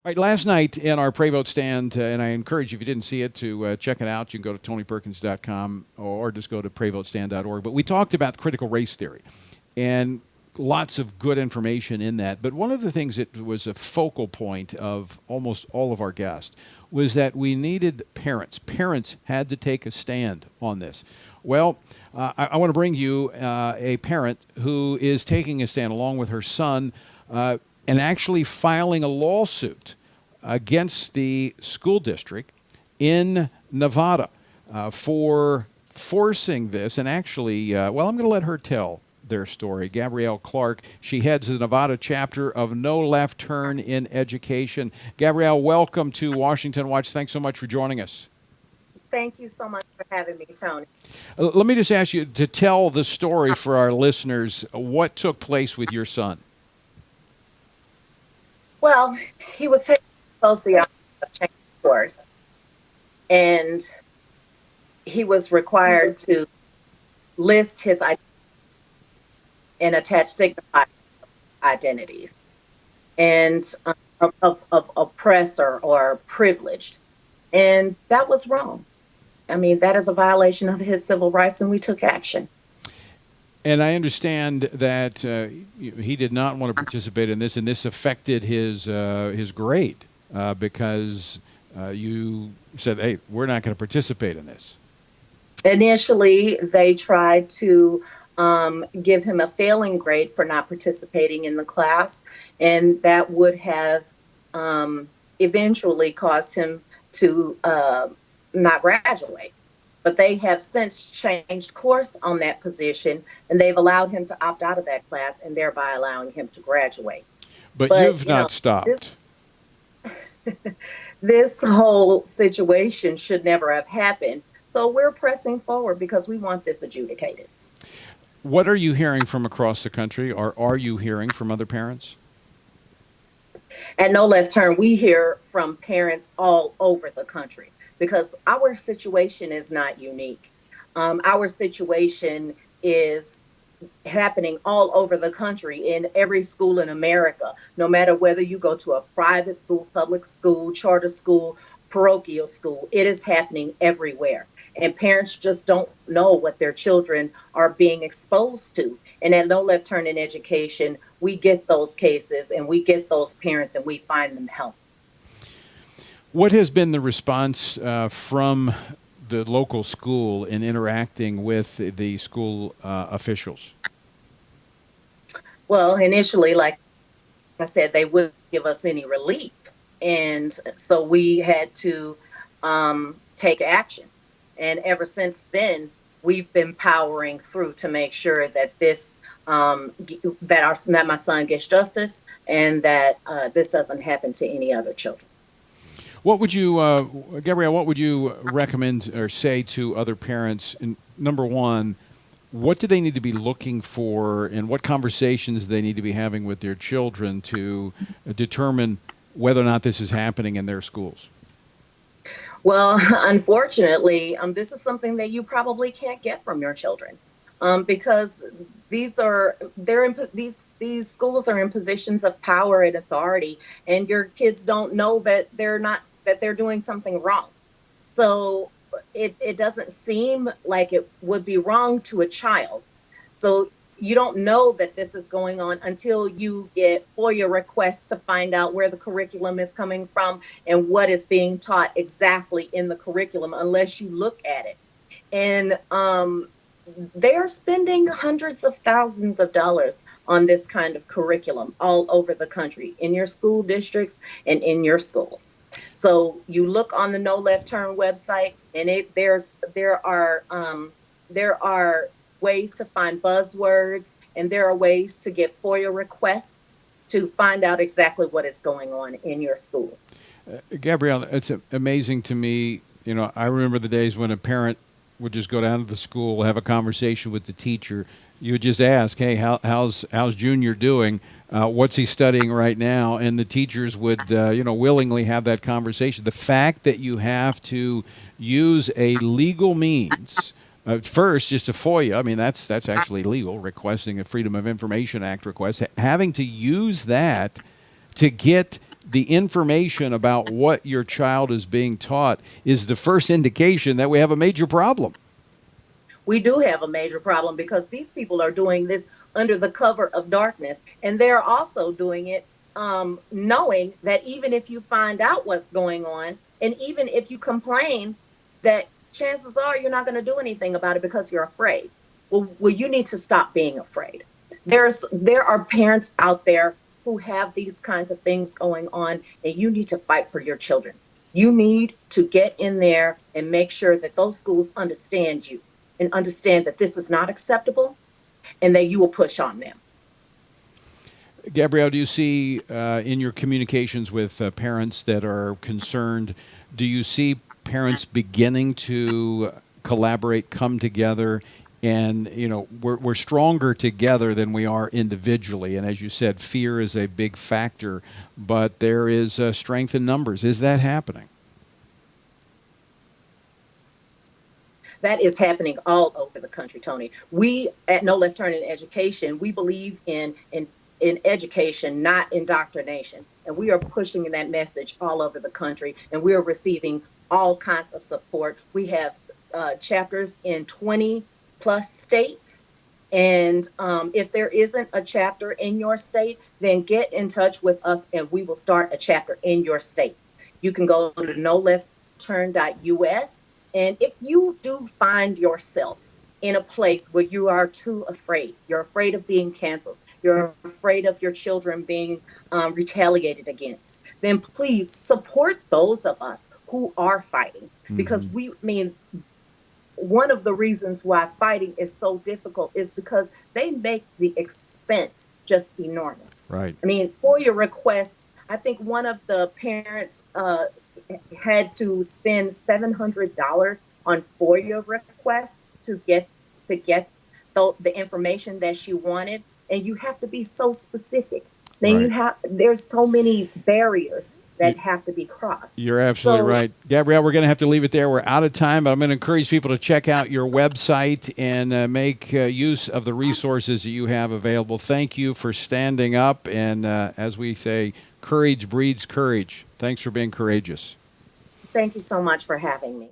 All right, last night in our Pray Vote stand, and I encourage you, if you didn't see it, to check it out. You can go to tonyperkins.com or just go to prayvotestand.org. But we talked about critical race theory and lots of good information in that. But one of the things that was a focal point of almost all of our guests was that we needed parents. Parents had to take a stand on this. Well, I want to bring you a parent who is taking a stand along with her son and actually filing a lawsuit against the school district in Nevada for forcing this. And actually, well, I'm going to let her tell their story. Gabrielle Clark, she heads the Nevada chapter of No Left Turn in Education. Gabrielle, welcome to Washington Watch. Thanks so much for joining us. Thank you so much for having me, Tony. Let me just ask you to tell the story for our listeners. What took place with your son? Well, he was taking sociology change course, and he was required to list his identity and attach signified identities and of oppressor or privileged. And that was wrong. I mean, that is a violation of his civil rights, and we took action. And I understand that he did not want to participate in this, and this affected his grade because you said, "Hey, we're not going to participate in this." Initially, they tried to give him a failing grade for not participating in the class, and that would have eventually caused him to not graduate. But they have since changed course on that position, and they've allowed him to opt out of that class and thereby allowing him to graduate. But you've not stopped. This whole situation should never have happened. So we're pressing forward because we want this adjudicated. What are you hearing from across the country, or are you hearing from other parents? At No Left Turn, we hear from parents all over the country because our situation is not unique. Our situation is happening all over the country in every school in America, no matter whether you go to a private school, public school, charter school, parochial school. It is happening everywhere. And parents just don't know what their children are being exposed to. And at No Left Turn in Education, we get those cases and we get those parents and we find them help. What has been the response from the local school in interacting with the school officials? Well, initially, like I said, they wouldn't give us any relief. And so we had to take action. And ever since then, we've been powering through to make sure that this that my son gets justice and that this doesn't happen to any other children. What would you, Gabrielle, what would you recommend or say to other parents? Number one, what do they need to be looking for, and what conversations they need to be having with their children to determine whether or not this is happening in their schools? Well, unfortunately, this is something that you probably can't get from your children, because these schools are in positions of power and authority, and your kids don't know that they're doing something wrong. So it doesn't seem like it would be wrong to a child. So you don't know that this is going on until you get FOIA requests to find out where the curriculum is coming from and what is being taught exactly in the curriculum, unless you look at it. And they are spending hundreds of thousands of dollars on this kind of curriculum all over the country, in your school districts and in your schools. So you look on the No Left Turn website, and there are ways to find buzzwords, and there are ways to get FOIA requests to find out exactly what is going on in your school. Gabrielle, it's amazing to me. You know, I remember the days when a parent would just go down to the school, have a conversation with the teacher. You would just ask, "Hey, how's Junior doing? What's he studying right now?" And the teachers would, willingly have that conversation. The fact that you have to use a legal means. First, just a FOIA. I mean, that's actually legal, requesting a Freedom of Information Act request. Having to use that to get the information about what your child is being taught is the first indication that we have a major problem. We do have a major problem because these people are doing this under the cover of darkness, and they're also doing it knowing that even if you find out what's going on, and even if you complain, that chances are you're not going to do anything about it because you're afraid. Well, you need to stop being afraid. There are parents out there who have these kinds of things going on, and you need to fight for your children. You need to get in there and make sure that those schools understand you and understand that this is not acceptable, and that you will push on them. Gabrielle, do you see in your communications with parents that are concerned, do you see parents beginning to collaborate, come together, and we're stronger together than we are individually? And as you said, fear is a big factor, but there is strength in numbers. Is that happening? That is happening all over the country, Tony. We at No Left Turn in Education, we believe in education, not indoctrination. And we are pushing that message all over the country, and we are receiving all kinds of support. We have chapters in 20 plus states. And if there isn't a chapter in your state, then get in touch with us and we will start a chapter in your state. You can go to nolefturn.us. And if you do find yourself in a place where you are too afraid, you're afraid of being canceled, you're afraid of your children being retaliated against, then please support those of us who are fighting. Because one of the reasons why fighting is so difficult is because they make the expense just enormous. Right. I mean, FOIA requests, I think one of the parents had to spend $700 on FOIA requests to get the information that she wanted, and you have to be so specific. Then there's so many barriers that have to be crossed. You're absolutely right. Gabrielle, we're going to have to leave it there. We're out of time, but I'm going to encourage people to check out your website and make use of the resources that you have available. Thank you for standing up, and as we say, courage breeds courage. Thanks for being courageous. Thank you so much for having me.